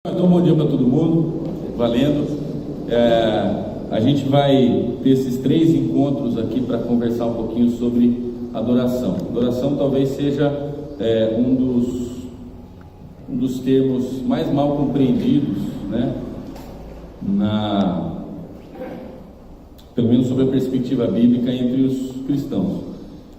Então, bom dia para todo mundo, valendo. A gente vai ter esses 3 encontros aqui para conversar um pouquinho sobre adoração. Adoração talvez seja um dos termos mais mal compreendidos, né? Pelo menos sob a perspectiva bíblica entre os cristãos.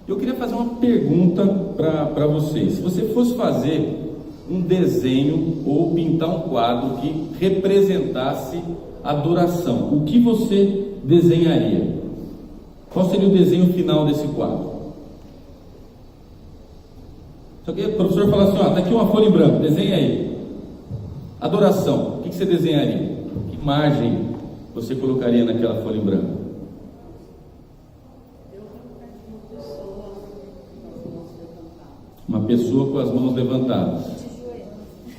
Eu queria fazer uma pergunta para vocês. Se você fosse fazer um desenho ou pintar um quadro que representasse adoração, o que você desenharia? Qual seria o desenho final desse quadro? Só que o professor fala assim, tá aqui uma folha em branco, desenha aí. Adoração, o que você desenharia? Que imagem você colocaria naquela folha em branco? Uma pessoa com as mãos levantadas.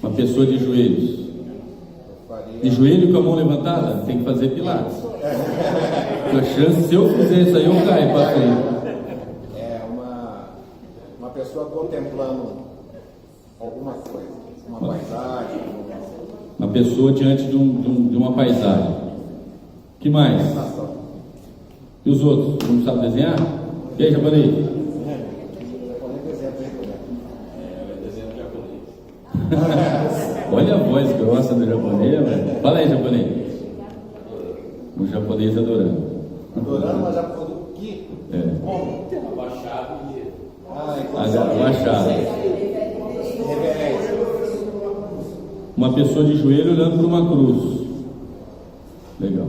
Uma pessoa de joelhos. De joelho com a mão levantada? Tem que fazer pilates. A chance, se eu fizer isso aí, eu caio para frente. Uma pessoa contemplando alguma coisa, uma paisagem. Uma pessoa diante de uma paisagem. Que mais? E os outros? Não sabe desenhar? E aí, japonês? Olha a voz grossa do japonês, velho. Fala aí, japonês. O japonês adorando. Adorando, mas já falou do que? Como? Abaixado e... Abaixado. Reverência. Uma pessoa de joelho olhando para uma cruz. Legal.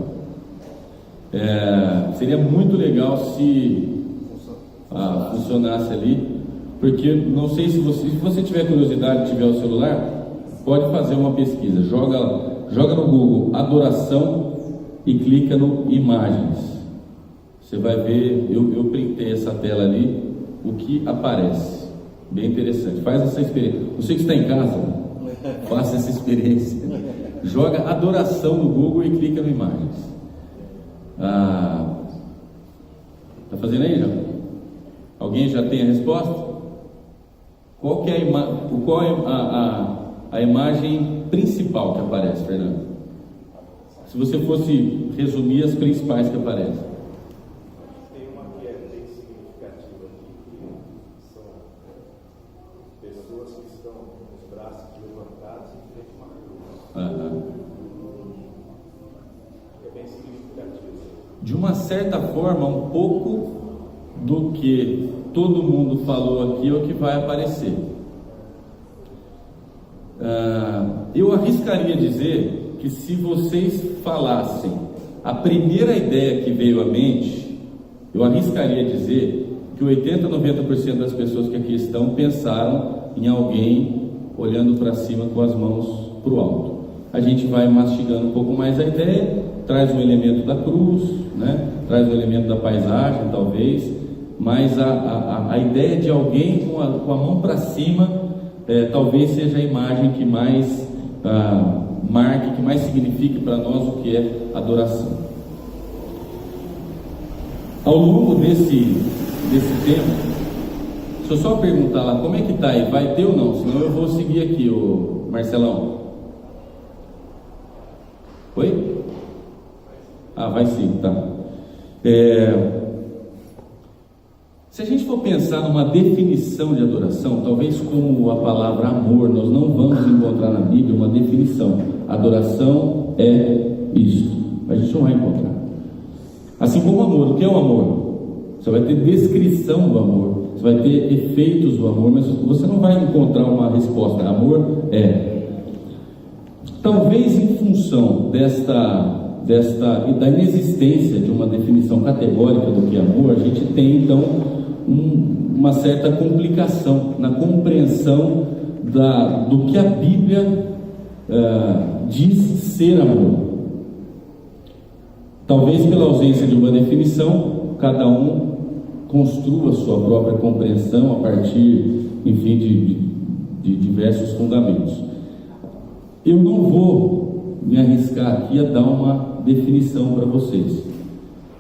Seria muito legal se funcionasse ali. Porque não sei se você tiver curiosidade e tiver o celular, pode fazer uma pesquisa. Joga no Google adoração e clica no imagens. Você vai ver, eu printei essa tela ali, o que aparece. Bem interessante. Faz essa experiência. Você que está em casa, faça essa experiência. Joga adoração no Google e clica no imagens. Tá fazendo aí, já? Alguém já tem a resposta? Qual é a imagem principal que aparece, Fernando? Se você fosse resumir as principais que aparecem. Tem uma que é bem significativa aqui, que são pessoas que estão com os braços levantados em frente a uma cruz. É bem significativo. De uma certa forma, um pouco do que todo mundo falou aqui é o que vai aparecer. Eu arriscaria dizer que se vocês falassem a primeira ideia que veio à mente, eu arriscaria dizer que 80, 90% das pessoas que aqui estão pensaram em alguém olhando para cima com as mãos para o alto. A gente vai mastigando um pouco mais a ideia, traz um elemento da cruz, né? Traz um elemento da paisagem, talvez. Mas a ideia de alguém com a mão para cima talvez seja a imagem que mais marque, que mais signifique para nós o que é adoração. Ao longo desse tempo, deixa eu só perguntar lá, como é que está aí? Vai ter ou não? Senão eu vou seguir aqui, o Marcelão. Oi? Vai sim, tá. Se a gente for pensar numa definição de adoração, talvez como a palavra amor, nós não vamos encontrar na Bíblia uma definição. Adoração é isso. A gente não vai encontrar. Assim como o amor. O que é o amor? Você vai ter descrição do amor, você vai ter efeitos do amor, mas você não vai encontrar uma resposta. Amor é. Talvez em função da inexistência de uma definição categórica do que é amor, a gente tem então uma certa complicação na compreensão do que a Bíblia diz ser amor. Talvez pela ausência de uma definição, cada um construa sua própria compreensão a partir, enfim, de diversos fundamentos. Eu não vou me arriscar aqui a dar uma definição para vocês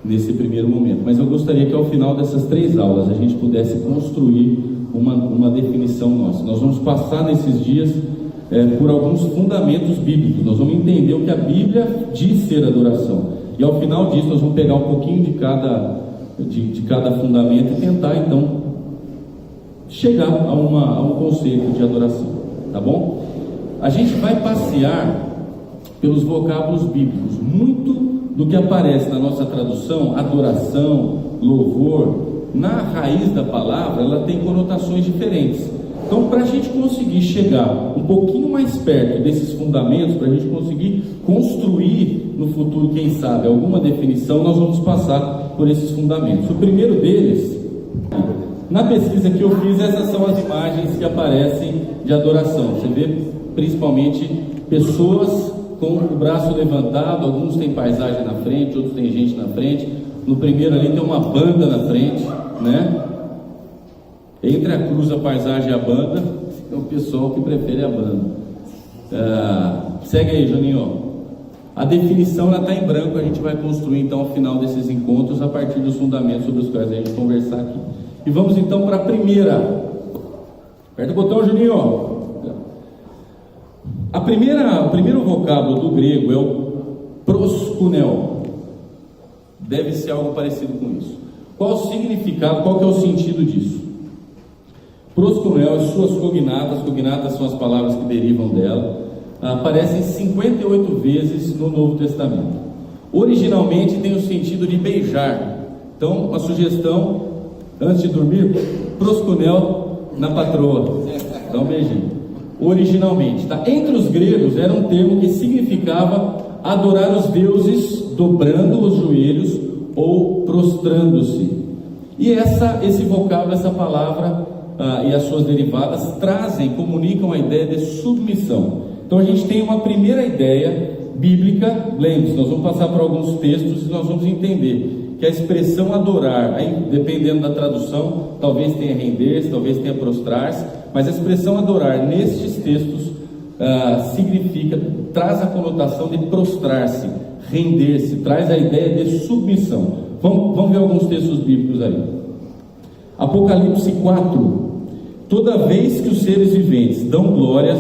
nesse primeiro momento, mas eu gostaria que ao final dessas 3 aulas a gente pudesse construir uma definição nossa. Nós vamos passar nesses dias por alguns fundamentos bíblicos. Nós vamos entender o que a Bíblia diz ser adoração, e ao final disso nós vamos pegar um pouquinho de cada fundamento e tentar então chegar a um conceito de adoração, tá bom? A gente vai passear pelos vocábulos bíblicos. Muito do que aparece na nossa tradução, adoração, louvor, na raiz da palavra, ela tem conotações diferentes. Então, para a gente conseguir chegar um pouquinho mais perto desses fundamentos, para a gente conseguir construir no futuro, quem sabe, alguma definição, nós vamos passar por esses fundamentos. O primeiro deles, na pesquisa que eu fiz, essas são as imagens que aparecem de adoração. Você vê principalmente pessoas com o braço levantado, alguns têm paisagem na frente, outros têm gente na frente. No primeiro ali tem uma banda na frente, né? Entre a cruz, a paisagem e a banda, é o pessoal que prefere a banda. Segue aí, Juninho. A definição está em branco, a gente vai construir então ao final desses encontros a partir dos fundamentos sobre os quais a gente conversar aqui. E vamos então para a primeira. Aperta o botão, Juninho. O primeiro vocábulo do grego é o proskuneo. Deve ser algo parecido com isso. Qual o significado, qual que é o sentido disso? Proskuneo e suas cognatas são as palavras que derivam dela, aparecem 58 vezes no Novo Testamento. Originalmente tem o sentido de beijar. Então, uma sugestão, antes de dormir, proskuneo na patroa, dá um beijinho. Originalmente, tá? Entre os gregos era um termo que significava adorar os deuses dobrando os joelhos ou prostrando-se. E esse vocábulo, essa palavra e as suas derivadas comunicam a ideia de submissão. Então a gente tem uma primeira ideia bíblica. Lembre-se, nós vamos passar por alguns textos e nós vamos entender que a expressão adorar, aí, dependendo da tradução, talvez tenha render-se, talvez tenha prostrar-se, mas a expressão adorar nestes textos traz a conotação de prostrar-se, render-se, traz a ideia de submissão. Vamos ver alguns textos bíblicos aí. Apocalipse 4: toda vez que os seres viventes dão glórias,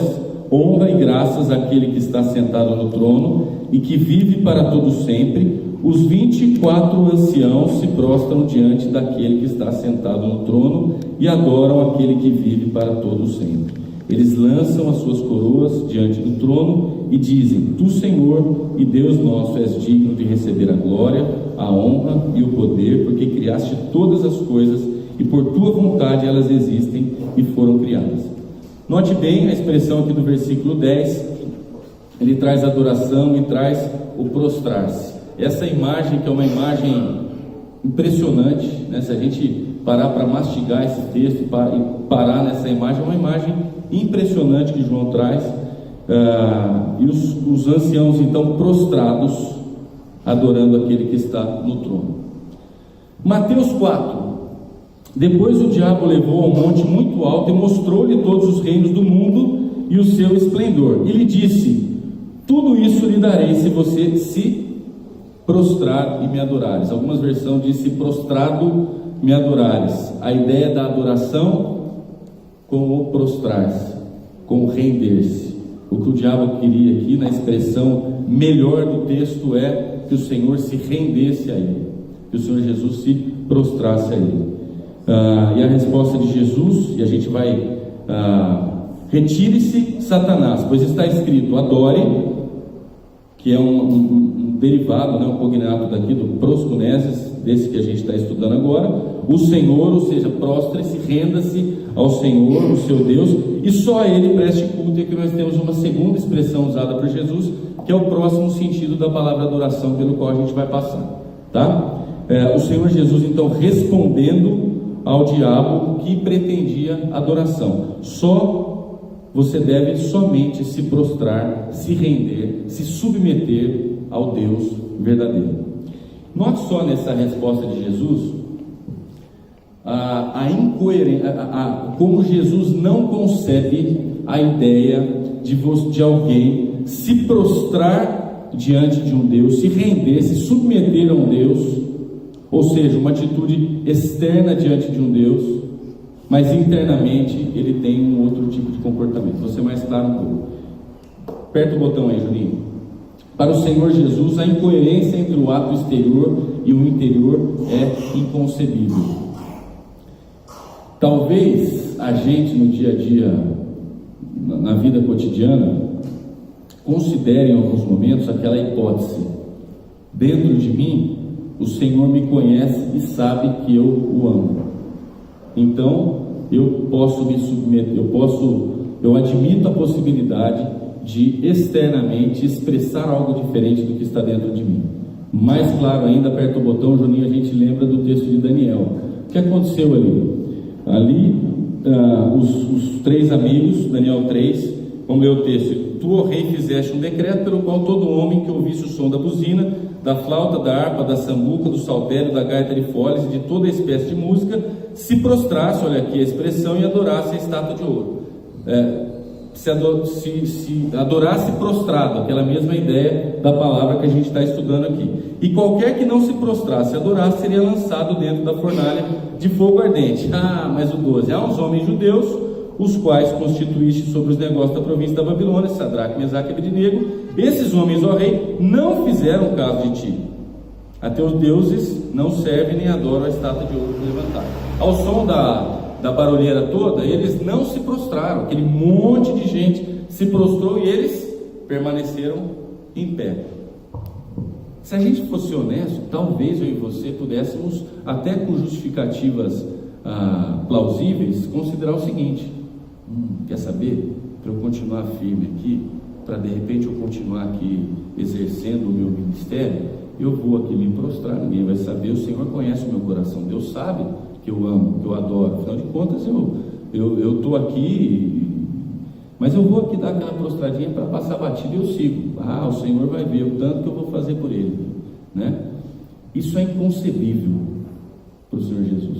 honra e graças àquele que está sentado no trono e que vive para todo sempre, os 24 anciãos se prostram diante daquele que está sentado no trono e adoram aquele que vive para todo sempre. Eles lançam as suas coroas diante do trono e dizem: Tu, Senhor e Deus nosso, és digno de receber a glória, a honra e o poder, porque criaste todas as coisas e por tua vontade elas existem e foram criadas. Note bem a expressão aqui do versículo 10, ele traz adoração e traz o prostrar-se. Essa imagem, que é uma imagem impressionante, né? Se a gente parar para mastigar esse texto e parar nessa imagem, é uma imagem impressionante que João traz. E os anciãos então prostrados, adorando aquele que está no trono. Mateus 4: depois o diabo levou a um monte muito alto e mostrou-lhe todos os reinos do mundo e o seu esplendor, e lhe disse: tudo isso lhe darei se você se prostrar e me adorares. Algumas versões dizem: se prostrado me adorares. A ideia da adoração com o prostrar-se, com o render-se. O que o diabo queria aqui, na expressão melhor do texto, é que o Senhor se rendesse a ele, que o Senhor Jesus se prostrasse a ele. E a resposta de Jesus, e a gente vai retire-se Satanás, pois está escrito: adore, que é um derivado, um cognato daqui do proskuneses, desse que a gente está estudando agora, o Senhor, ou seja, prostre-se, renda-se ao Senhor, o seu Deus, e só a Ele preste culto. E aqui nós temos uma segunda expressão usada por Jesus, que é o próximo sentido da palavra adoração, pelo qual a gente vai passar, tá? O Senhor Jesus então respondendo ao diabo que pretendia adoração: você deve somente se prostrar, se render, se submeter ao Deus verdadeiro. Note só nessa resposta de Jesus a incoerência, como Jesus não concebe a ideia de alguém se prostrar diante de um Deus, se render, se submeter a um Deus, ou seja, uma atitude externa diante de um Deus, mas internamente ele tem um outro tipo de comportamento. Vou ser mais claro um pouco. Aperta o botão aí, Juninho. Para o Senhor Jesus, a incoerência entre o ato exterior e o interior é inconcebível. Talvez a gente no dia a dia, na vida cotidiana, considere em alguns momentos aquela hipótese: dentro de mim, o Senhor me conhece e sabe que eu o amo. Então, eu posso me submeter, eu admito a possibilidade de externamente expressar algo diferente do que está dentro de mim. Mais claro ainda, aperta o botão, Juninho, a gente lembra do texto de Daniel. O que aconteceu ali? Os três amigos, Daniel 3, vamos ler o texto. Tu, ó rei, fizeste um decreto pelo qual todo homem que ouvisse o som da buzina, da flauta, da harpa, da sambuca, do saltério, da gaita de foles e de toda espécie de música, se prostrasse, olha aqui a expressão, e adorasse a estátua de ouro. Se adorasse prostrado, aquela mesma ideia da palavra que a gente está estudando aqui. E qualquer que não se prostrasse e adorasse seria lançado dentro da fornalha de fogo ardente. Mas o 12: há uns homens judeus, os quais constituíste sobre os negócios da província da Babilônia, Sadraque, Mesaque e Abednego. Esses homens, ó rei, não fizeram caso de ti. A teus deuses não servem nem adoram a estátua de ouro que levantaram. Ao som da barulheira toda, eles não se prostraram. Aquele monte de gente se prostrou e eles permaneceram em pé. Se a gente fosse honesto, talvez eu e você pudéssemos, até com justificativas plausíveis, considerar o seguinte: quer saber? Para eu continuar firme aqui, para de repente eu continuar aqui exercendo o meu ministério, eu vou aqui me prostrar, ninguém vai saber, o Senhor conhece o meu coração, Deus sabe que eu amo, que eu adoro, afinal de contas eu estou aqui, mas eu vou aqui dar aquela prostradinha para passar batido e eu sigo. O Senhor vai ver o tanto que eu vou fazer por Ele, né? Isso é inconcebível para o Senhor Jesus.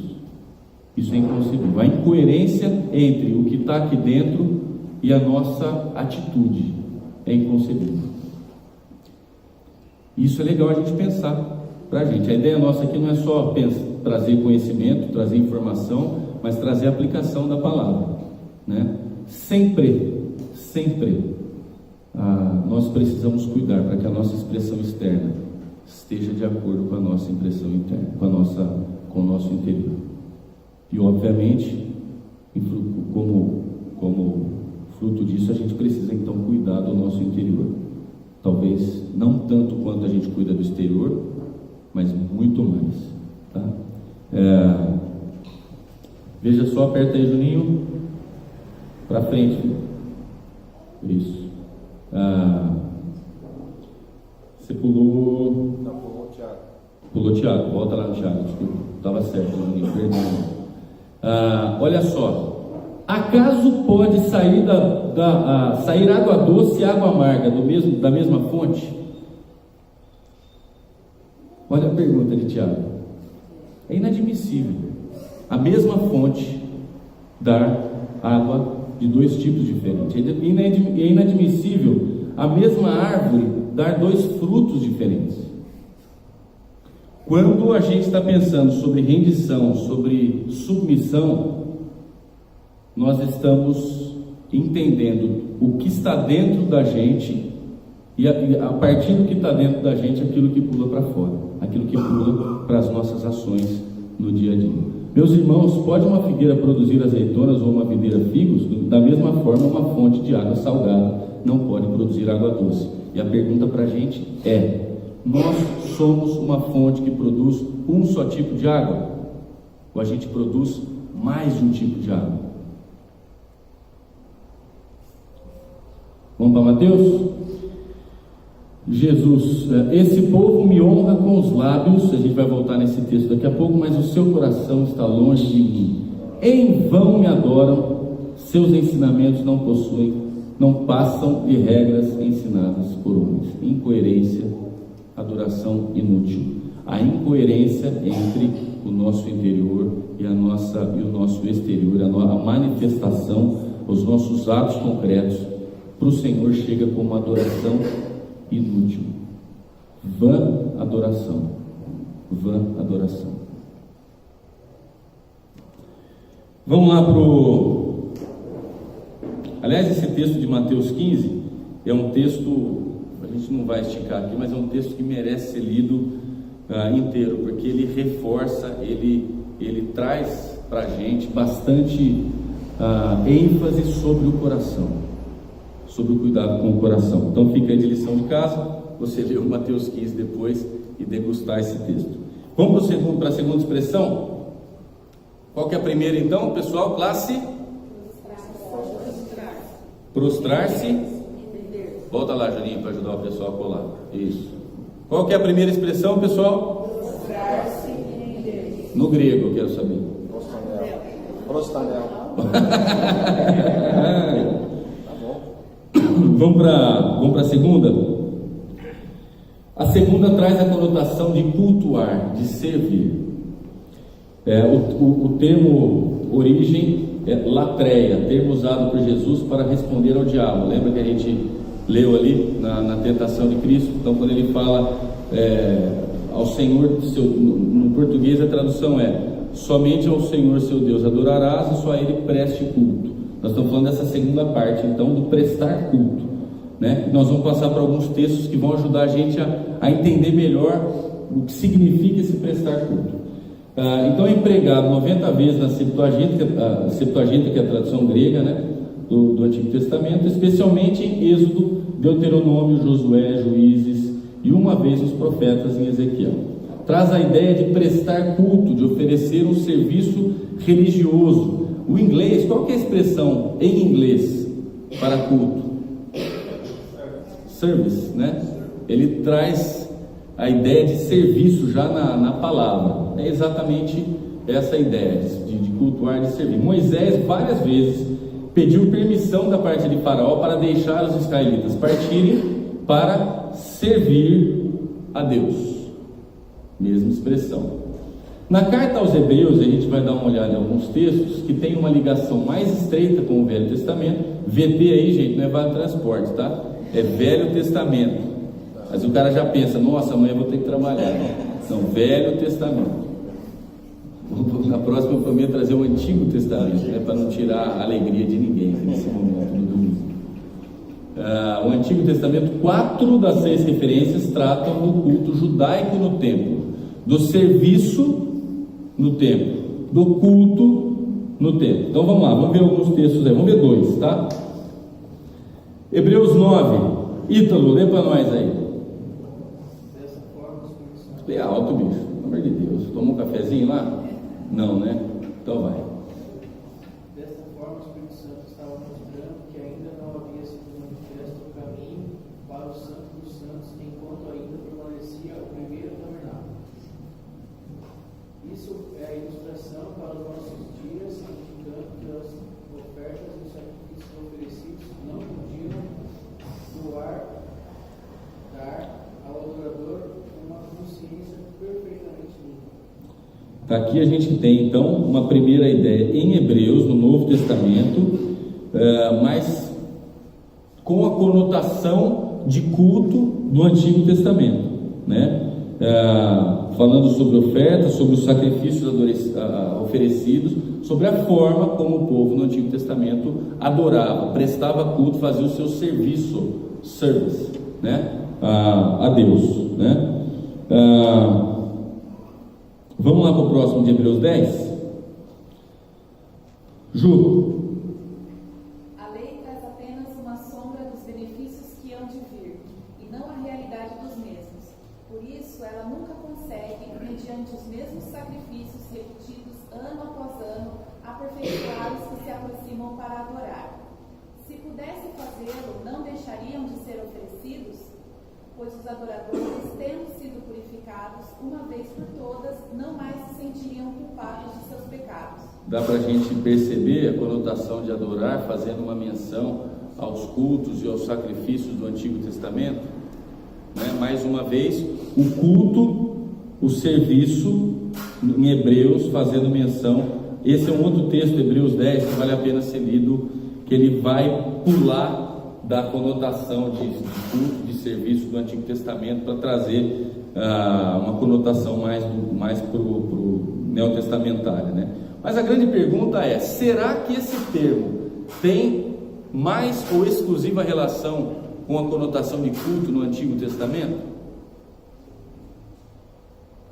Isso é inconcebível. A incoerência entre o que está aqui dentro e a nossa atitude é inconcebível. Isso é legal a gente pensar para a gente. A ideia nossa aqui não é só trazer conhecimento, trazer informação, mas trazer a aplicação da palavra, né? Sempre nós precisamos cuidar para que a nossa expressão externa esteja de acordo com a nossa impressão interna, com o nosso interior. E obviamente, como fruto disso, a gente precisa então cuidar do nosso interior. Talvez não tanto quanto a gente cuida do exterior, mas muito mais, tá? Veja só, aperta aí, Juninho, para frente, isso. Você pulou. Não, pulou o Tiago. Pulou o Tiago, volta lá no Tiago, desculpa, estava certo, Juninho, perdão. Olha só. Acaso pode sair sair água doce e água amarga da mesma fonte? Olha a pergunta de Tiago. É inadmissível a mesma fonte dar água de dois tipos diferentes. É inadmissível a mesma árvore dar dois frutos diferentes. Quando a gente está pensando sobre rendição, sobre submissão, nós estamos entendendo o que está dentro da gente e a partir do que está dentro da gente, aquilo que pula para fora, aquilo que pula para as nossas ações no dia a dia. Meus irmãos, pode uma figueira produzir azeitonas ou uma videira figos? Da mesma forma, uma fonte de água salgada não pode produzir água doce. E a pergunta para a gente é: nós somos uma fonte que produz um só tipo de água? Ou a gente produz mais de um tipo de água? Vamos para Mateus? Jesus: esse povo me honra com os lábios, a gente vai voltar nesse texto daqui a pouco, mas o seu coração está longe de mim. Em vão me adoram, seus ensinamentos não passam de regras ensinadas por homens. Incoerência, adoração inútil. A incoerência entre o nosso interior e o nosso exterior, a manifestação, os nossos atos concretos, para o Senhor chega como adoração inútil, vã adoração. Vamos lá aliás, esse texto de Mateus 15, é um texto, a gente não vai esticar aqui, mas é um texto que merece ser lido inteiro, porque ele reforça, ele traz para a gente bastante ênfase sobre o coração, sobre o cuidado com o coração. Então fica aí de lição de casa, você lê o Mateus 15 depois e degustar esse texto. Vamos para a segunda expressão? Qual que é a primeira então, pessoal? Classe? Prostrar-se. Volta lá, Juninho, para ajudar o pessoal a colar. Isso. Qual que é a primeira expressão, pessoal? Prostrar-se e render. No grego, eu quero saber. Prostanel. Tá bom. Vamos para a segunda? A segunda traz a conotação de cultuar, de servir. O termo origem é latreia, termo usado por Jesus para responder ao diabo. Lembra que a gente leu ali na tentação de Cristo? Então, quando ele fala ao Senhor, no português a tradução é: somente ao Senhor seu Deus adorarás e só a Ele preste culto. Nós estamos falando dessa segunda parte, então, do prestar culto, né? Nós vamos passar por alguns textos que vão ajudar a gente a entender melhor o que significa esse prestar culto. Então é empregado 90 vezes na Septuaginta, que é a tradução grega, né, do Antigo Testamento, especialmente em Êxodo, Deuteronômio, Josué, Juízes e uma vez os profetas em Ezequiel. Traz a ideia de prestar culto, de oferecer um serviço religioso. O inglês, qual que é a expressão em inglês para culto? Service, né? Ele traz a ideia de serviço já na palavra. É exatamente essa ideia de cultuar, de servir. Moisés várias vezes pediu permissão da parte de Faraó para deixar os israelitas partirem para servir a Deus. Mesma expressão. Na carta aos Hebreus, a gente vai dar uma olhada em alguns textos que tem uma ligação mais estreita com o Velho Testamento. VT aí, gente, não é Vale Transporte, tá? É Velho Testamento. Mas o cara já pensa: nossa, amanhã eu vou ter que trabalhar. Não, Velho Testamento. Na próxima eu prometi trazer o Antigo Testamento, né, para não tirar a alegria de ninguém nesse momento do domingo. O Antigo Testamento, 4 das 6 referências tratam do culto judaico no templo, do serviço no templo, do culto no templo. Então vamos lá, vamos ver alguns textos aí, vamos ver 2, tá? Hebreus 9, Ítalo, lê para nós aí. Lê alto, bicho, pelo amor de Deus. Tomou um cafezinho lá? Não, né? Então vai. Desta forma, o Espírito Santo estava mostrando que ainda não havia sido manifesto o caminho para o Santo dos Santos, enquanto ainda permanecia o primeiro tabernáculo. Isso é a ilustração para os nossos dias, indicando que as ofertas e os sacrifícios oferecidos não podiam dar ao adorador uma consciência perfeitamente limpa. Aqui a gente tem então uma primeira ideia em Hebreus, no Novo Testamento, mas com a conotação de culto do Antigo Testamento, né? Falando sobre ofertas, sobre os sacrifícios oferecidos, sobre a forma como o povo no Antigo Testamento adorava, prestava culto, fazia o seu service, né? A Deus, né? Vamos lá para o próximo de Hebreus 10. Ju. A lei traz apenas uma sombra dos benefícios que hão de vir, e não a realidade dos mesmos. Por isso, ela nunca consegue, mediante os mesmos sacrifícios repetidos ano após ano, aperfeiçoar os que se aproximam para adorar. Se pudesse fazê-lo, não deixariam de ser oferecidos? Pois os adoradores, tendo sido purificados uma vez por todas, não mais se sentiriam culpados de seus pecados. Dá para a gente perceber a conotação de adorar, fazendo uma menção aos cultos e aos sacrifícios do Antigo Testamento, né? Mais uma vez, o culto, o serviço, em Hebreus, fazendo menção. Esse é um outro texto, Hebreus 10, que vale a pena ser lido, que ele vai pular da conotação de culto, de serviço do Antigo Testamento, para trazer uma conotação mais para o neotestamentário, né? Mas a grande pergunta é: será que esse termo tem mais ou exclusiva relação com a conotação de culto no Antigo Testamento?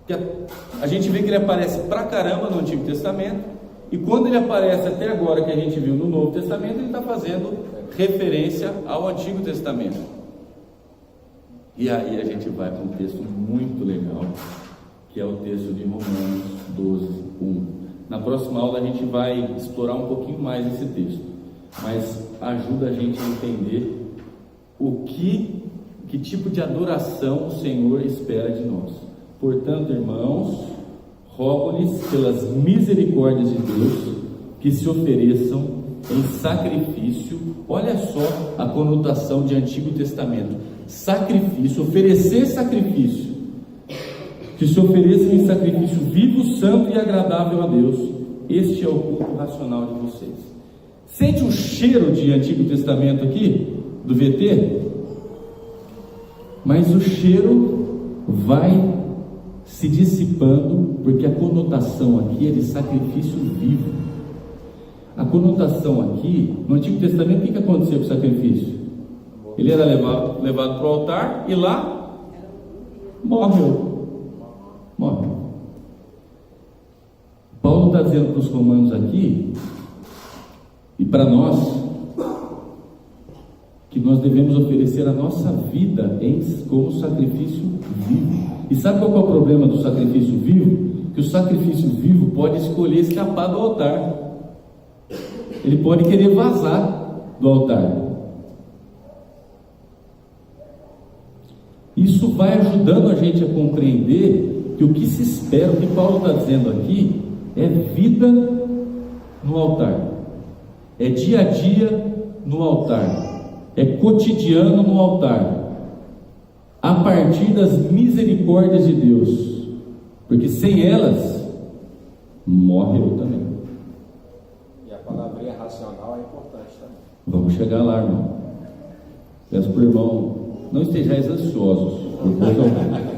Que a gente vê que ele aparece pra caramba no Antigo Testamento, e quando ele aparece até agora, que a gente viu no Novo Testamento, ele está fazendo referência ao Antigo Testamento. E aí a gente vai para um texto muito legal, que é o texto de Romanos 12, 1. Na próxima aula a gente vai explorar um pouquinho mais esse texto, mas ajuda a gente a entender que tipo de adoração o Senhor espera de nós. Portanto, irmãos, rogo-lhes pelas misericórdias de Deus que se ofereçam em sacrifício. Olha só a conotação de Antigo Testamento: sacrifício, oferecer sacrifício, que se ofereçam em sacrifício vivo, santo e agradável a Deus. Este é o culto racional de vocês. Sente o cheiro de Antigo Testamento aqui, do VT? Mas o cheiro vai se dissipando, porque a conotação aqui é de sacrifício vivo. A conotação aqui, no Antigo Testamento, o que acontecia com o sacrifício? Ele era levado para o altar e lá morreu. Paulo está dizendo para os romanos aqui, e para nós, que nós devemos oferecer a nossa vida como sacrifício vivo. E sabe qual é o problema do sacrifício vivo? Que o sacrifício vivo pode escolher escapar do altar. Ele pode querer vazar do altar. Isso vai ajudando a gente a compreender que o que se espera, o que Paulo está dizendo aqui, é vida no altar, é dia a dia no altar, é cotidiano no altar, a partir das misericórdias de Deus, porque sem elas morre eu também. E a palavrinha racional é importante também. Vamos chegar lá, irmão. Peço para o irmão, não estejais ansiosos por coisa alguma.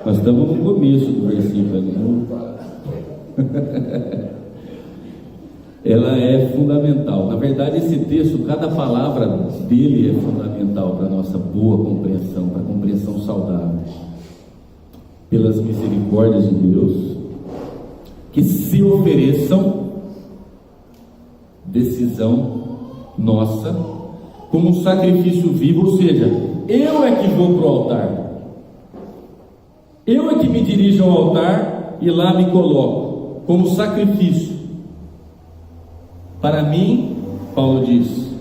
Nós estamos no começo do versículo ali, Ela é fundamental. Na verdade, esse texto, cada palavra dele é fundamental para a nossa boa compreensão, para a compreensão saudável. Pelas misericórdias de Deus, que se ofereçam, decisão nossa, como um sacrifício vivo, ou seja, eu é que vou para o altar, eu é que me dirijo ao altar e lá me coloco como sacrifício. Para mim, Paulo diz,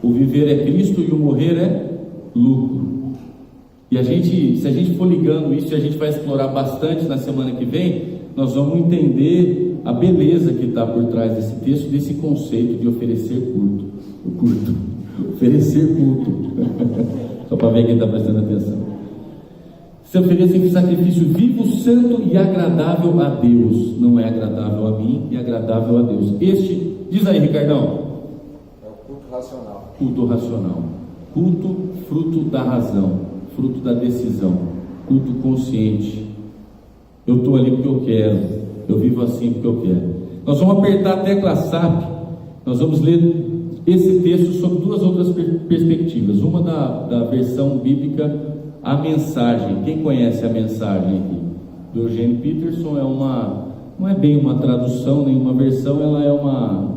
o viver é Cristo e o morrer é lucro. E se a gente for ligando isso, e a gente vai explorar bastante na semana que vem, nós vamos entender a beleza que está por trás desse texto, desse conceito de oferecer culto. Oferecer culto. Só para ver quem está prestando atenção. Se ofereça em sacrifício vivo, santo e agradável a Deus. Não é agradável a mim, é agradável a Deus. Diz aí, Ricardão. É o culto racional. Culto racional. Culto fruto da razão, fruto da decisão. Culto consciente. Eu estou ali porque eu quero. Eu vivo assim porque eu quero. Nós vamos apertar a tecla SAP. Nós vamos ler esse texto sob duas outras perspectivas. Uma da versão bíblica, a mensagem. Quem conhece a mensagem aqui? Do Eugene Peterson. Não é bem uma tradução, nem uma versão, ela é uma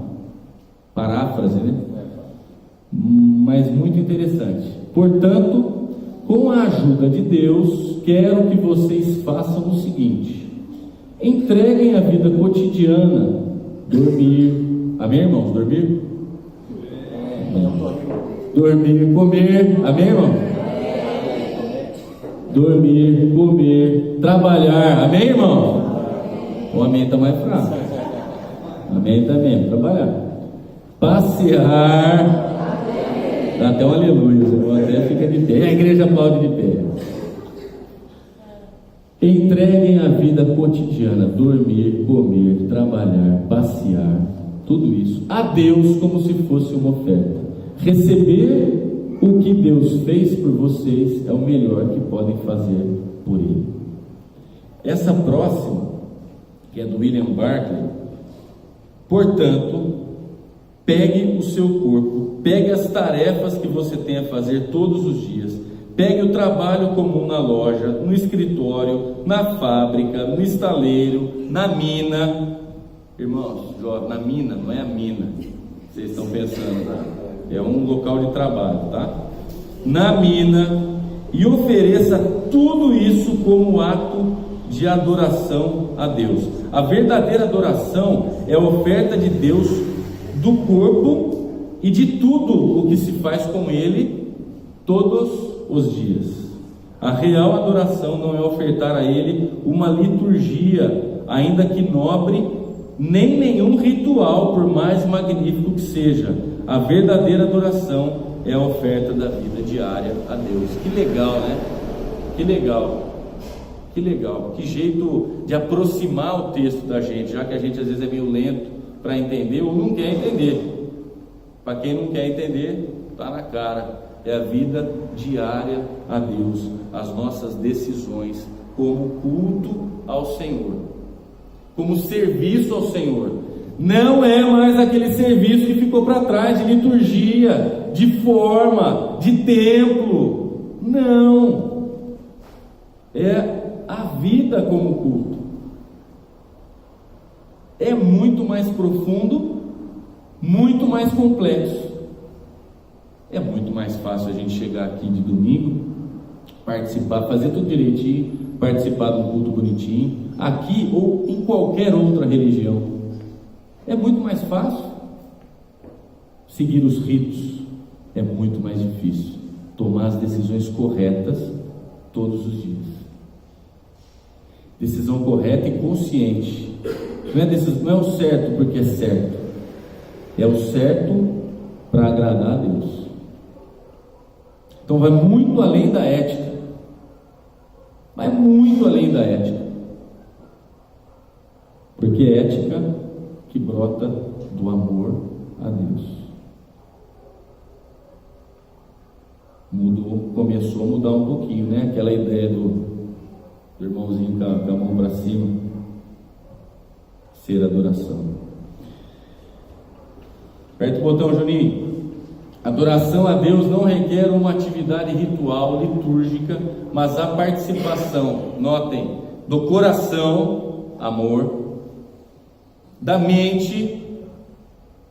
paráfrase, né? Mas muito interessante. Portanto, com a ajuda de Deus, quero que vocês façam o seguinte: entreguem a vida cotidiana, dormir. Amém, irmãos? Dormir? Dormir e comer. Amém, irmão? Dormir, comer, trabalhar. Amém, irmão? O amém está mais fraco. Amém também, trabalhar. Passear. Dá até um aleluia, o André fica de pé. A igreja aplaude de pé. Entreguem a vida cotidiana, dormir, comer, trabalhar, passear, tudo isso a Deus como se fosse uma oferta. Receber o que Deus fez por vocês é o melhor que podem fazer por Ele. Essa próxima, que é do William Barclay, portanto, Pegue o seu corpo, pegue as tarefas que você tem a fazer todos os dias, pegue o trabalho comum na loja, no escritório, na fábrica, no estaleiro, na mina. Irmãos, na mina, não é a mina, vocês estão pensando, tá? É um local de trabalho, tá? Na mina, e ofereça tudo isso como ato de adoração a Deus. A verdadeira adoração é a oferta de Deus do corpo e de tudo o que se faz com ele todos os dias. A real adoração não é ofertar a ele uma liturgia, ainda que nobre, nem nenhum ritual, por mais magnífico que seja. A verdadeira adoração é a oferta da vida diária a Deus. Que legal, né? Que legal. Que legal. Que jeito de aproximar o texto da gente, já que a gente às vezes é meio lento para entender ou não quer entender. Para quem não quer entender, está na cara. É a vida diária a Deus, as nossas decisões como culto ao Senhor, como serviço ao Senhor. Não é mais aquele serviço que ficou para trás, de liturgia, de forma, de templo. Não. É a vida como culto. É muito mais profundo, muito mais complexo. É muito mais fácil a gente chegar aqui de domingo, participar, fazer tudo direitinho, participar de um culto bonitinho, aqui ou em qualquer outra religião. É muito mais fácil. Seguir os ritos é muito mais difícil. Tomar as decisões corretas todos os dias. Decisão correta e consciente. Não é o certo porque é certo. É o certo para agradar a Deus. Então vai muito além da ética. Vai muito além da ética. Porque é ética que brota do amor a Deus. Começou a mudar um pouquinho, né? Aquela ideia do irmãozinho com a mão para cima, ser adoração. Aperta o botão, Juninho. Adoração a Deus não requer uma atividade ritual, litúrgica, mas a participação, notem, do coração, amor, da mente,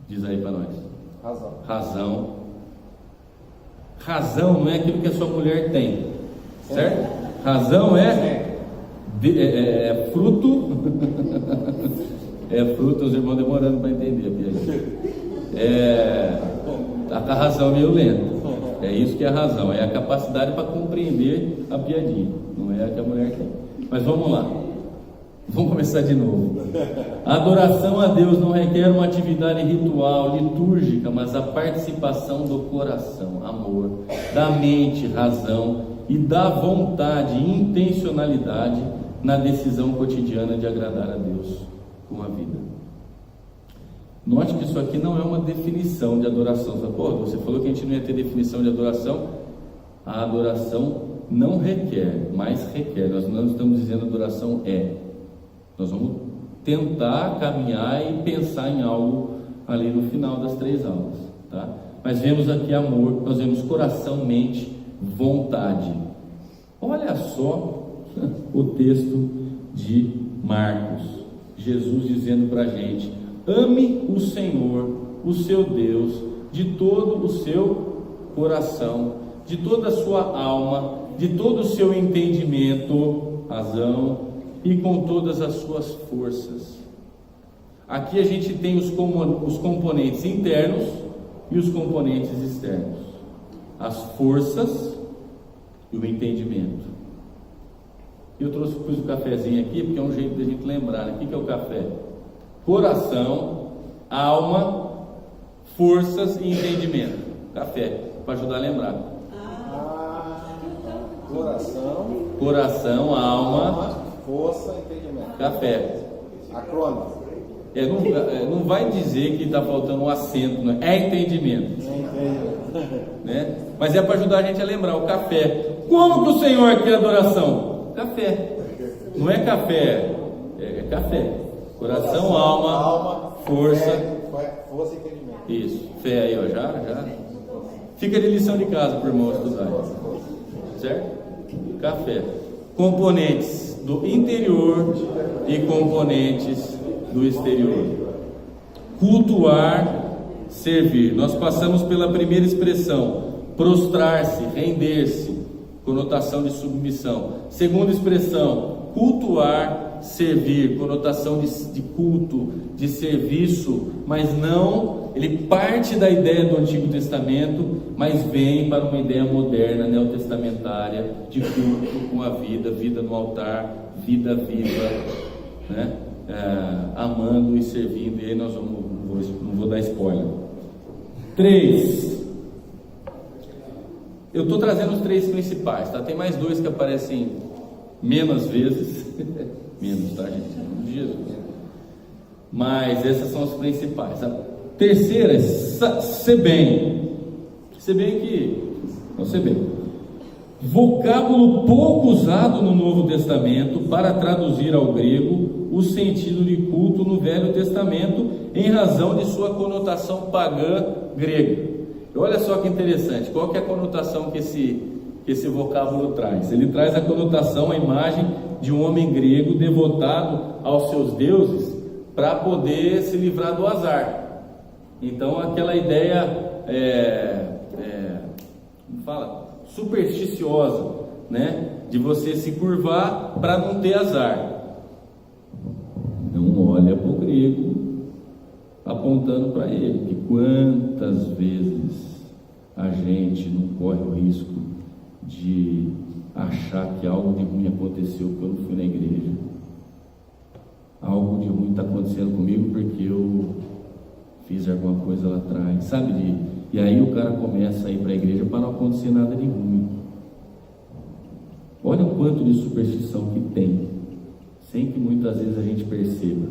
diz aí para nós, razão não é aquilo que a sua mulher tem, certo? Razão é fruto fruto, os irmãos demorando para entender a piadinha. A razão é meio lenta. É isso que é a razão, é a capacidade para compreender a piadinha, não é a que a mulher tem. Mas vamos lá, vamos começar de novo. A adoração a Deus não requer uma atividade ritual, litúrgica, mas a participação do coração, amor, da mente, razão e da vontade e intencionalidade na decisão cotidiana de agradar a Deus com a vida. Note que isso aqui não é uma definição de adoração. Você falou que a gente não ia ter definição de adoração. A adoração não requer, mas requer. Nós não estamos dizendo adoração é. Nós vamos tentar caminhar e pensar em algo ali no final das 3 aulas, tá? Mas vemos aqui amor, nós vemos coração, mente, vontade. Olha só o texto de Marcos, Jesus dizendo para a gente: ame o Senhor, o seu Deus, de todo o seu coração, de toda a sua alma, de todo o seu entendimento, razão, e com todas as suas forças. Aqui a gente tem os componentes internos e os componentes externos, as forças e o entendimento. Eu pus o cafezinho aqui porque é um jeito de a gente lembrar, né? O que é o café? Coração, alma, forças e entendimento. Café, para ajudar a lembrar. Coração, alma, força e entendimento. Café. Acrônimo. Não vai dizer que está faltando um acento, não é entendimento. Né? Mas é para ajudar a gente a lembrar. O café. Como que o Senhor quer adoração? Café. Não é café, é café. Coração, alma, força e entendimento. Isso, fé aí, ó, já. Fica de lição de casa para o irmão estudar. Certo? Café. Componentes do interior e componentes do exterior. Cultuar, servir. Nós passamos pela primeira expressão, prostrar-se, render-se, conotação de submissão. Segunda expressão, cultuar, servir, conotação de culto, de serviço, mas não, ele parte da ideia do Antigo Testamento, mas vem para uma ideia moderna, neotestamentária, de culto com a vida no altar, vida viva, né? Amando e servindo. E aí nós não vou dar spoiler. 3. Eu estou trazendo os 3 principais, tá? Tem mais 2 que aparecem menos vezes, menos, tá, gente? Em nome de Jesus. Mas essas são as principais. A terceira é ser bem. Ser bem que, não ser bem. Vocábulo pouco usado no Novo Testamento para traduzir ao grego o sentido de culto no Velho Testamento, em razão de sua conotação pagã grega. Olha só que interessante, qual que é a conotação que esse vocábulo traz? Ele traz a conotação, a imagem de um homem grego devotado aos seus deuses para poder se livrar do azar. Então aquela ideia como fala? Supersticiosa, né? De você se curvar para não ter azar. Não olha para o grego apontando para ele, que quantas vezes a gente não corre o risco de achar que algo de ruim aconteceu porque eu não fui na igreja, algo de ruim está acontecendo comigo porque eu fiz alguma coisa lá atrás, sabe? E aí o cara começa a ir para a igreja para não acontecer nada de ruim. Olha o quanto de superstição que tem, sem que muitas vezes a gente perceba.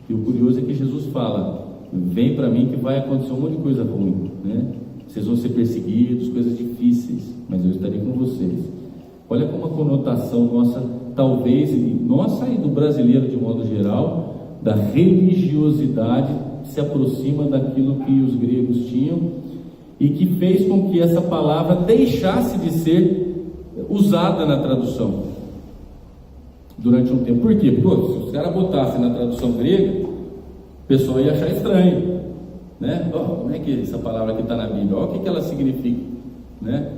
E o curioso é que Jesus fala: vem para mim que vai acontecer um monte de coisa ruim, né? Vocês vão ser perseguidos, coisas difíceis, mas eu estarei com vocês. Olha como a conotação nossa, talvez, nossa e do brasileiro de modo geral, da religiosidade se aproxima daquilo que os gregos tinham e que fez com que essa palavra deixasse de ser usada na tradução durante um tempo. Por quê? Porque se os caras botassem na tradução grega, o pessoal ia achar estranho, né? Como é que essa palavra aqui está na Bíblia? Olha o que ela significa, né?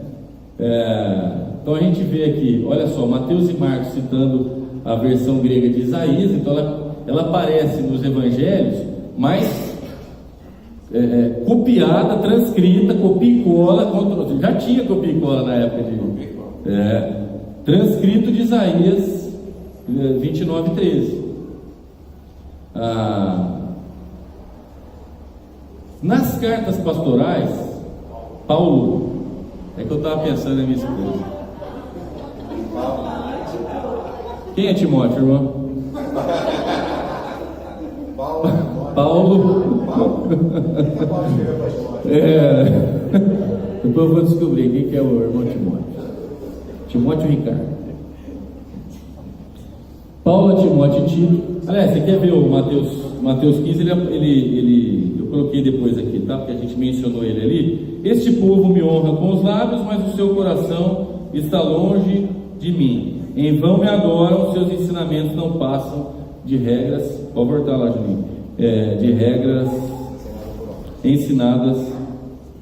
Então a gente vê aqui, olha só, Mateus e Marcos citando a versão grega de Isaías. Então ela aparece nos evangelhos, mas copiada, transcrita, copia e cola, já tinha copia e cola na época transcrito de Isaías 29:13. Nas cartas pastorais, Paulo, é que eu estava pensando em minha esposa. Quem é Timóteo, irmão? Paulo. Depois eu vou descobrir quem que é o irmão Timóteo Ricardo. Paulo, Timóteo e Tito. Aliás, você quer ver o Mateus 15? Eu coloquei depois aqui, tá? Porque a gente mencionou ele ali. Este povo me honra com os lábios, mas o seu coração está longe de mim. Em vão me adoram, seus ensinamentos não passam de regras. Pode voltar lá, Juninho. De regras ensinadas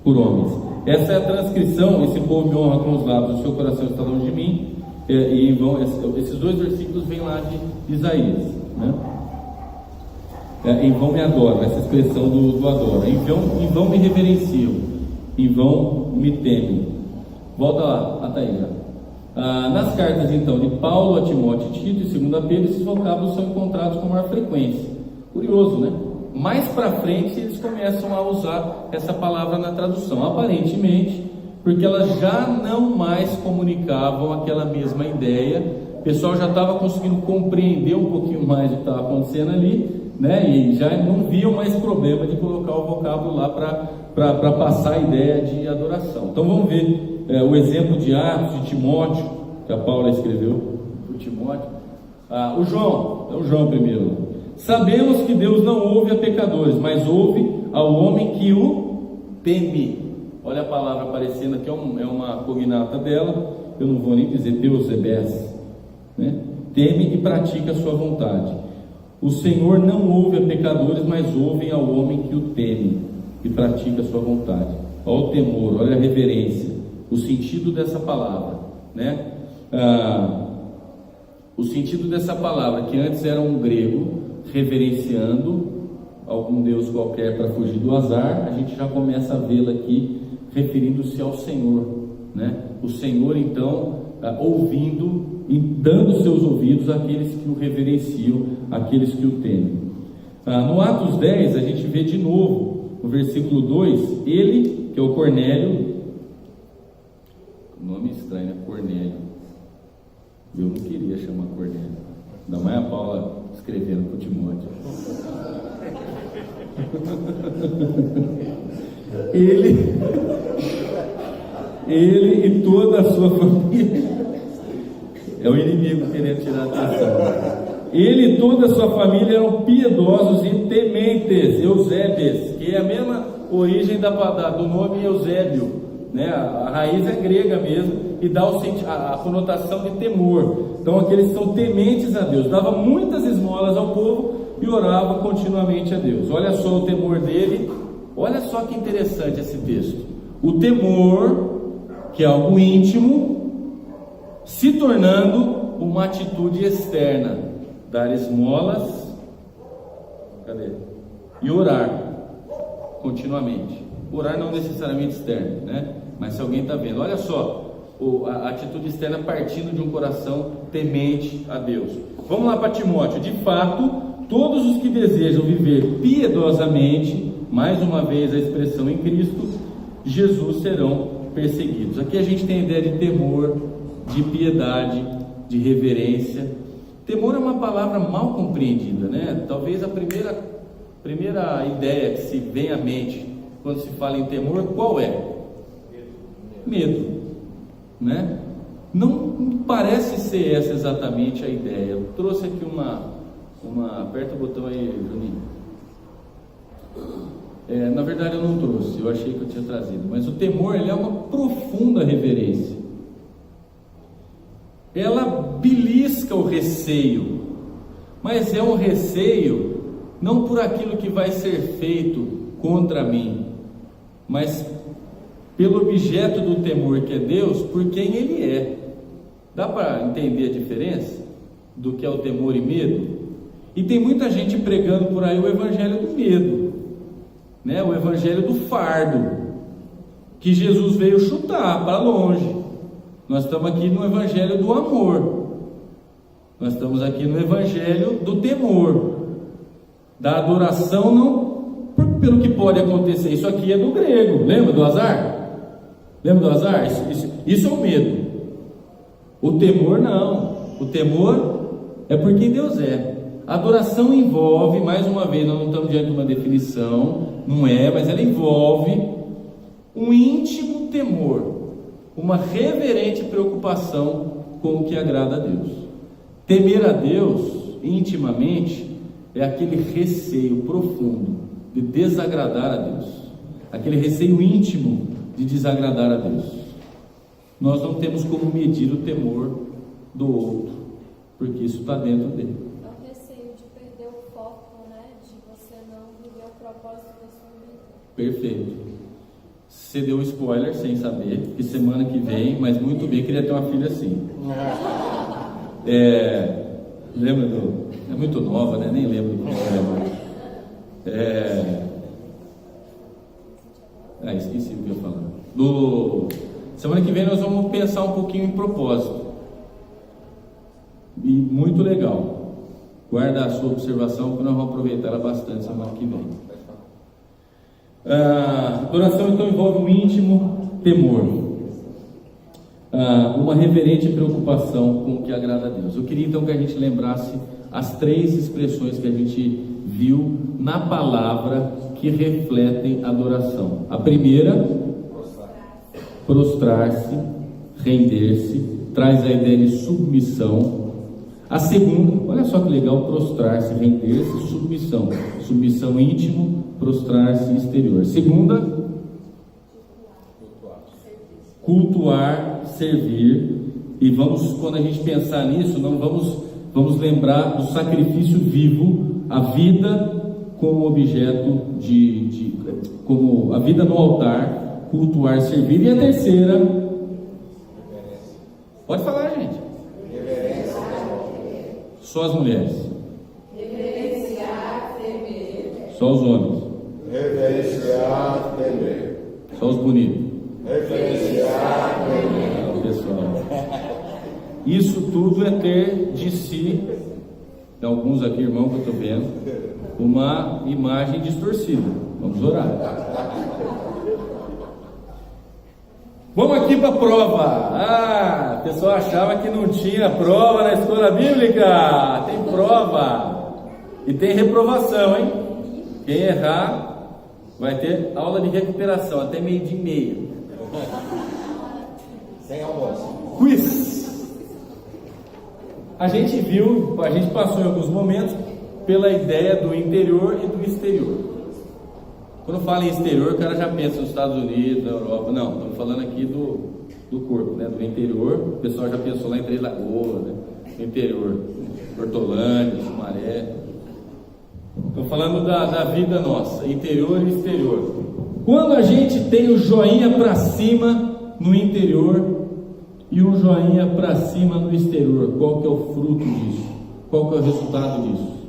por homens. Essa é a transcrição. Esse povo me honra com os lábios, o seu coração está longe de mim. E em vão, esses 2 versículos vêm lá de Isaías, né? Em vão me adoram, essa expressão do adoro. Em vão me reverenciam, em vão me temem. Volta lá, tá aí já. Nas cartas então de Paulo a Timóteo e Tito e 2 Pedro, esses vocábulos são encontrados com maior frequência. Curioso, né? Mais para frente eles começam a usar essa palavra na tradução, aparentemente porque elas já não mais comunicavam aquela mesma ideia. O pessoal já estava conseguindo compreender um pouquinho mais o que estava acontecendo ali, né? E já não viam mais problema de colocar o vocábulo lá para passar a ideia de adoração. Então vamos ver o exemplo de Atos de Timóteo, que a Paula escreveu para o Timóteo. O João primeiro. Sabemos que Deus não ouve a pecadores, mas ouve ao homem que o teme. Olha a palavra aparecendo aqui, é uma cognata dela, eu não vou nem dizer Teosebes, né? Teme e pratica a sua vontade. O Senhor não ouve a pecadores, mas ouve ao homem que o teme e pratica a sua vontade. Olha o temor, olha a reverência, o sentido dessa palavra, né? O sentido dessa palavra, que antes era um grego reverenciando algum deus qualquer para fugir do azar, a gente já começa a vê-la aqui referindo-se ao Senhor, né? O Senhor, então, ouvindo e dando seus ouvidos àqueles que o reverenciam, àqueles que o temem. No Atos 10, a gente vê de novo, no versículo 2, ele, que é o Cornélio, nome estranho, né? Cornélio. Eu não queria chamar Cornélio, ainda mais a Paula escrevendo para o Timóteo. Ele e toda a sua família, é o inimigo querendo tirar a atenção. Ele e toda a sua família eram piedosos e tementes, Eusébes, que é a mesma origem do nome Eusébio, né? A raiz é grega mesmo e dá a conotação de temor. Então aqueles são tementes a Deus, dava muitas esmolas ao povo e orava continuamente a Deus. Olha só o temor dele, olha só que interessante esse texto. O temor, que é algo íntimo, se tornando uma atitude externa, dar esmolas, e orar continuamente. Orar não necessariamente externo, né? Mas se alguém está vendo, olha só, a atitude externa partindo de um coração temente a Deus. Vamos lá para Timóteo. De fato, todos os que desejam viver piedosamente, mais uma vez a expressão em Cristo Jesus, serão perseguidos. Aqui a gente tem a ideia de temor, de piedade, de reverência. Temor é uma palavra mal compreendida, né? Talvez a primeira ideia que se vem à mente quando se fala em temor, qual é? Medo, né? Não parece ser essa exatamente a ideia. Eu trouxe aqui aperta o botão aí, Juninho. Na verdade eu não trouxe, eu achei que eu tinha trazido, mas o temor, ele é uma profunda reverência. Ela belisca o receio, mas é um receio não por aquilo que vai ser feito contra mim, mas pelo objeto do temor, que é Deus, por quem Ele é. Dá para entender a diferença do que é o temor e medo? E tem muita gente pregando por aí o evangelho do medo, né? O evangelho do fardo, que Jesus veio chutar para longe. Nós estamos aqui no evangelho do amor, nós estamos aqui no evangelho do temor, da adoração, não pelo que pode acontecer. Isso aqui é do grego, lembra do azar? Lembra do azar? Isso é o medo. O temor não. O temor é por quem Deus é. A adoração envolve, mais uma vez, nós não estamos diante de uma definição, não é, mas ela envolve um íntimo temor, uma reverente preocupação com o que agrada a Deus. Temer a Deus intimamente é aquele receio profundo de desagradar a Deus, aquele receio íntimo de desagradar a Deus. Nós não temos como medir o temor do outro, porque isso está dentro dele. É o receio de perder o foco, né? De você não viver o propósito da sua vida. Perfeito. Você deu spoiler sem saber, que semana que vem, mas muito bem, queria ter uma filha assim. Lembra do... É muito nova, né? Nem lembro do programa. Esqueci o que eu ia falar. Semana que vem nós vamos pensar um pouquinho em propósito. E muito legal. Guarda a sua observação, porque nós vamos aproveitar ela bastante semana que vem. Adoração então envolve um íntimo temor, uma reverente preocupação com o que agrada a Deus. Eu queria então que a gente lembrasse as 3 expressões que a gente viu na palavra que refletem adoração. A primeira, prostrar-se, render-se, traz a ideia de submissão. A segunda, olha só que legal, prostrar-se, render-se, submissão. Submissão íntimo, prostrar-se exterior. Segunda, cultuar, servir. E vamos, quando a gente pensar nisso, não vamos lembrar do sacrifício vivo, a vida como objeto como a vida no altar, cultuar, servir. E a terceira, pode falar, gente. Só as mulheres. Reverenciar, temer. Só os homens. Reverenciar, temer. Só os bonitos. Reverenciar, temer. Pessoal, isso tudo é ter de si, tem alguns aqui, irmão, que eu estou vendo, uma imagem distorcida. Vamos orar. Vamos aqui para a prova. O pessoal achava que não tinha prova na escola bíblica. Tem prova e tem reprovação, hein? Quem errar vai ter aula de recuperação até 12:30. Sem almoço. Quiz. A gente passou em alguns momentos pela ideia do interior e do exterior. Quando fala em exterior, o cara já pensa nos Estados Unidos, na Europa. Não, estamos falando aqui do corpo, né? Do interior. O pessoal já pensou lá em Três Lagoas, né? No interior, Hortolândia, Sumaré. Estou falando da vida nossa, interior e exterior. Quando a gente tem o joinha para cima no interior e o joinha para cima no exterior, qual que é o fruto disso? Qual que é o resultado disso?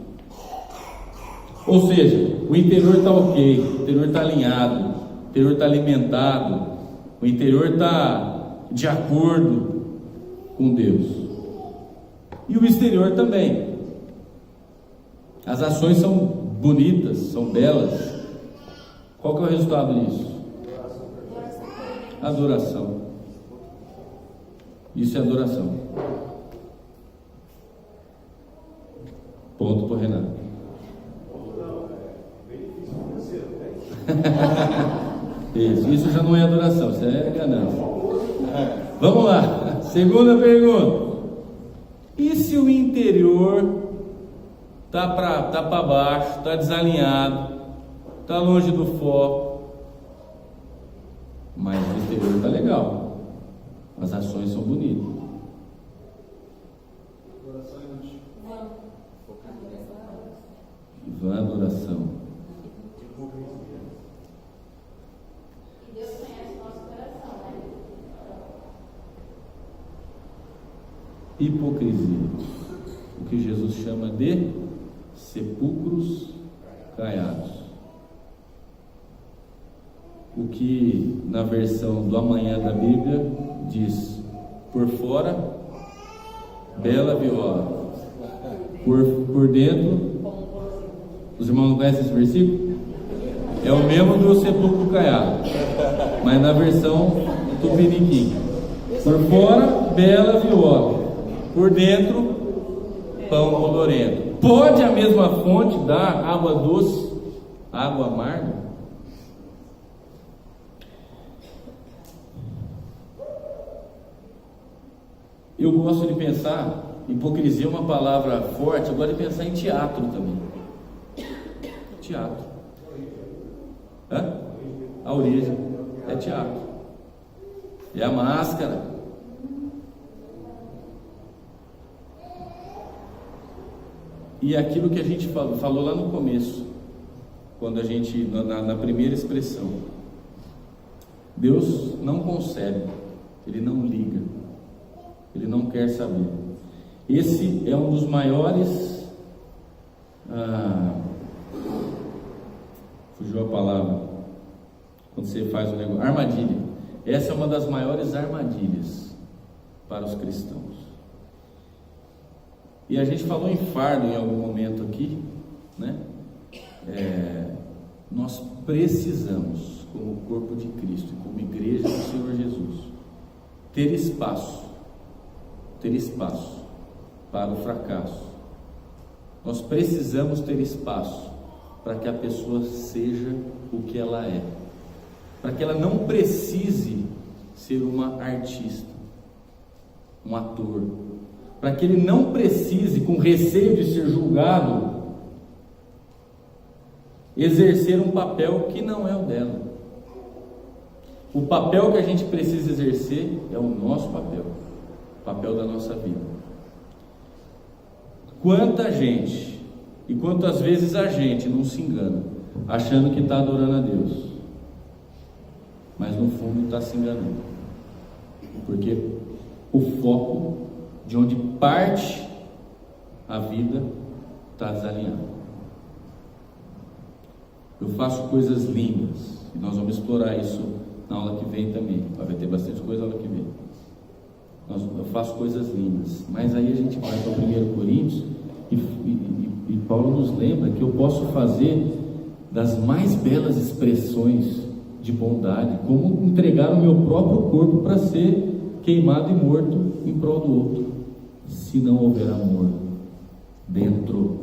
Ou seja, o interior está ok, o interior está alinhado, o interior está alimentado, o interior está de acordo com Deus. E o exterior também. As ações são bonitas, são belas. Qual que é o resultado disso? Adoração. Isso é adoração. Ponto para o Renato. Isso já não é adoração, isso é ganância. Vamos lá, segunda pergunta. E se o interior tá para baixo, tá desalinhado, tá longe do foco, mas o exterior tá legal, as ações são bonitas? Vã adoração. Hipocrisia, o que Jesus chama de sepulcros caiados, o que na versão do amanhã da Bíblia diz: por fora bela viola, por dentro. Os irmãos não conhecem esse versículo? É o mesmo do sepulcro caiado, mas na versão tupiniquim. Por fora bela viola, por dentro, pão colorento. Pode a mesma fonte dar água doce, água amarga? Eu gosto de pensar, hipocrisia é uma palavra forte, eu gosto de pensar em teatro também. Teatro. A origem é teatro. É a máscara. E aquilo que a gente falou lá no começo, quando a gente, na primeira expressão, Deus não concebe, Ele não liga, Ele não quer saber. Esse é um dos maiores, fugiu a palavra, quando você faz um negócio, armadilha. Essa é uma das maiores armadilhas para os cristãos. E a gente falou em fardo em algum momento aqui, né? Nós precisamos, como corpo de Cristo, como igreja do Senhor Jesus, ter espaço para o fracasso. Nós precisamos ter espaço para que a pessoa seja o que ela é, para que ela não precise ser uma artista, um ator, para que ele não precise, com receio de ser julgado, exercer um papel que não é o dela. O papel que a gente precisa exercer é o nosso papel, o papel da nossa vida. Quanta gente e quantas vezes a gente não se engana, achando que está adorando a Deus, mas no fundo está se enganando, porque o foco de onde parte a vida está desalinhado. Eu faço coisas lindas, e nós vamos explorar isso na aula que vem também. Vai ter bastante coisa na aula que vem. Eu faço coisas lindas, mas aí a gente vai para o 1 Coríntios e Paulo nos lembra que eu posso fazer das mais belas expressões de bondade, como entregar o meu próprio corpo para ser queimado e morto em prol do outro. Se não houver amor dentro,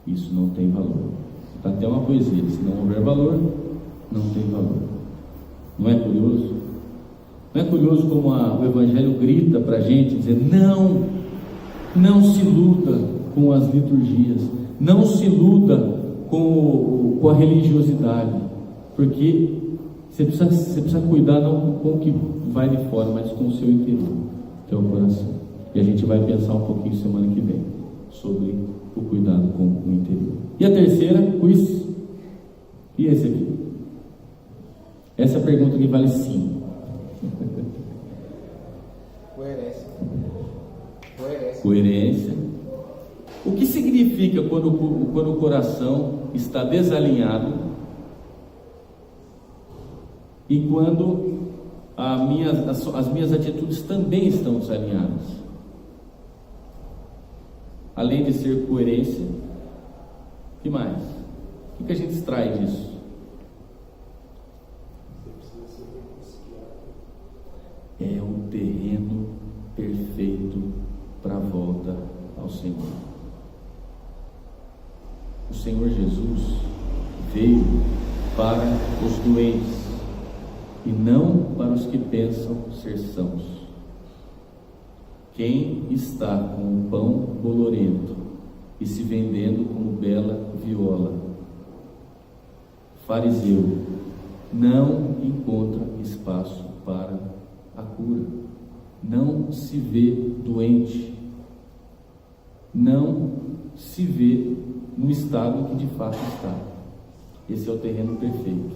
isso não tem valor. Está até uma poesia: se não houver valor, não tem valor. Não é curioso? Não é curioso como o Evangelho grita para a gente, dizendo: não se iluda com as liturgias, não se iluda com a religiosidade, porque você precisa cuidar não com o que vai de fora, mas com o seu interior, que é o coração. E a gente vai pensar um pouquinho semana que vem sobre o cuidado com o interior. E a terceira, quiz. E esse aqui? Essa pergunta que vale 5. Coerência. O que significa quando o coração está desalinhado e quando as minhas atitudes também estão desalinhadas? Além de ser coerência, o que mais? O que a gente extrai disso? É um terreno perfeito para a volta ao Senhor. O Senhor Jesus veio para os doentes e não para os que pensam ser sãos. Quem está com o pão bolorento e se vendendo como bela viola, fariseu, não encontra espaço para a cura, não se vê doente, não se vê no estado que de fato está. Esse é o terreno perfeito.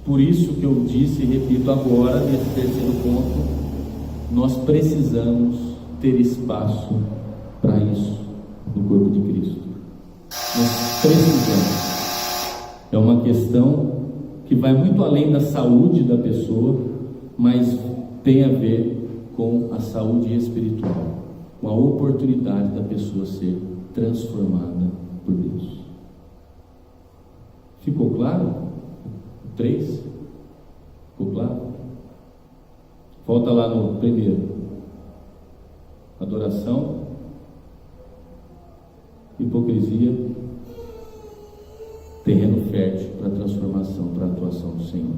Por isso que eu disse e repito agora, nesse terceiro ponto, nós precisamos ter espaço para isso no corpo de Cristo. Nós precisamos. É uma questão que vai muito além da saúde da pessoa, mas tem a ver com a saúde espiritual, com a oportunidade da pessoa ser transformada por Deus. Ficou claro? 3? Ficou claro? Volta lá no primeiro. Adoração, hipocrisia, terreno fértil para a transformação, para a atuação do Senhor.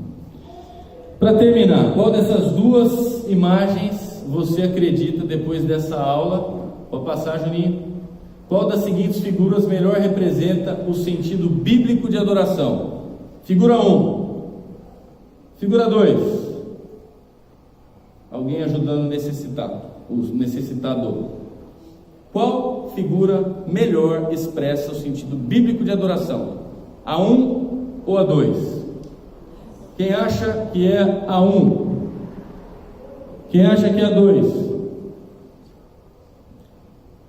Para terminar, qual dessas duas imagens você acredita, depois dessa aula? Pode passar, Juninho. Qual das seguintes figuras melhor representa o sentido bíblico de adoração? Figura 1. Figura 2. Alguém ajudando o necessitador. Qual figura melhor expressa o sentido bíblico de adoração? A 1 ou a 2? Quem acha que é a 1? Quem acha que é a 2?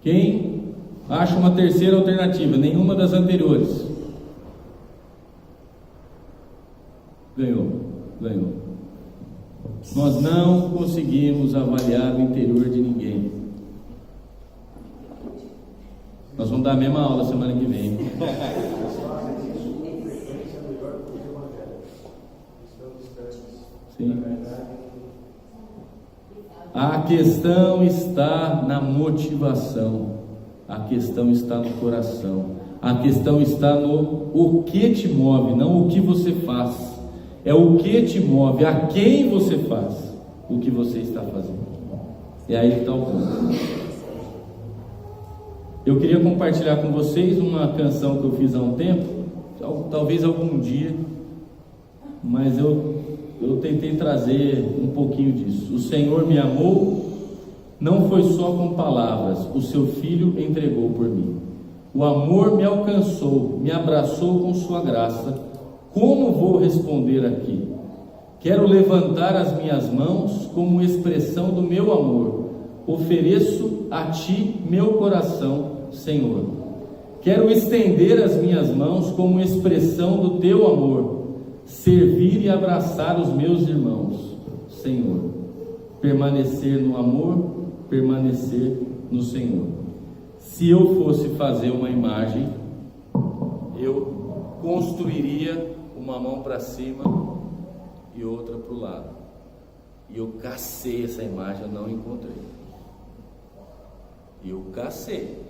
Quem acha uma terceira alternativa? Nenhuma das anteriores. Ganhou. Nós não conseguimos avaliar o interior de ninguém. Nós vamos dar a mesma aula semana que vem. Sim. A questão está na motivação, a questão está no coração, a questão está no o que te move, não o que você faz. É o que te move, a quem você faz o que você está fazendo. É aí que está o ponto. Eu queria compartilhar com vocês uma canção que eu fiz há um tempo, talvez algum dia, mas eu tentei trazer um pouquinho disso. O Senhor me amou, não foi só com palavras, o seu Filho entregou por mim. O amor me alcançou, me abraçou com sua graça. Como vou responder aqui? Quero levantar as minhas mãos como expressão do meu amor. Ofereço a ti meu coração, Senhor. Quero estender as minhas mãos como expressão do teu amor. Servir e abraçar os meus irmãos, Senhor. Permanecer no amor, permanecer no Senhor. Se eu fosse fazer uma imagem, eu construiria uma mão para cima e outra para o lado. E eu cacei essa imagem, eu não encontrei. E eu cacei.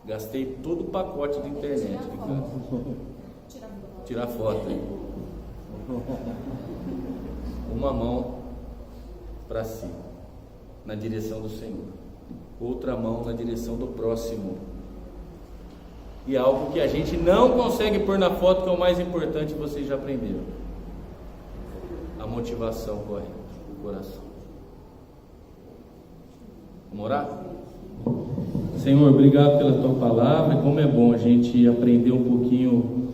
Gastei todo o pacote de internet. Tirar foto aí. Uma mão para cima, na direção do Senhor. Outra mão na direção do próximo. E algo que a gente não consegue pôr na foto, que é o mais importante, vocês já aprenderam: a motivação correta do coração. Vamos orar? Senhor, obrigado pela tua palavra. Como é bom a gente aprender um pouquinho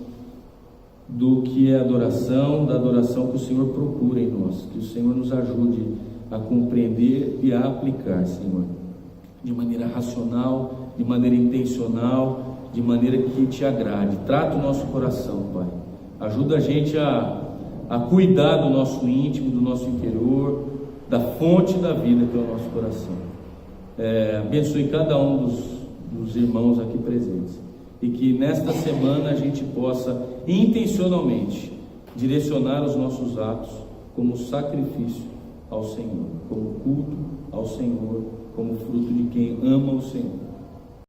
do que é adoração, da adoração que o Senhor procura em nós. Que o Senhor nos ajude a compreender e a aplicar, Senhor, de maneira racional, de maneira intencional, de maneira que te agrade. Trata o nosso coração, Pai. Ajuda a gente a cuidar do nosso íntimo, do nosso interior, da fonte da vida que é o nosso coração. Abençoe cada um dos irmãos aqui presentes, e que nesta semana a gente possa intencionalmente direcionar os nossos atos como sacrifício ao Senhor, como culto ao Senhor, como fruto de quem ama o Senhor.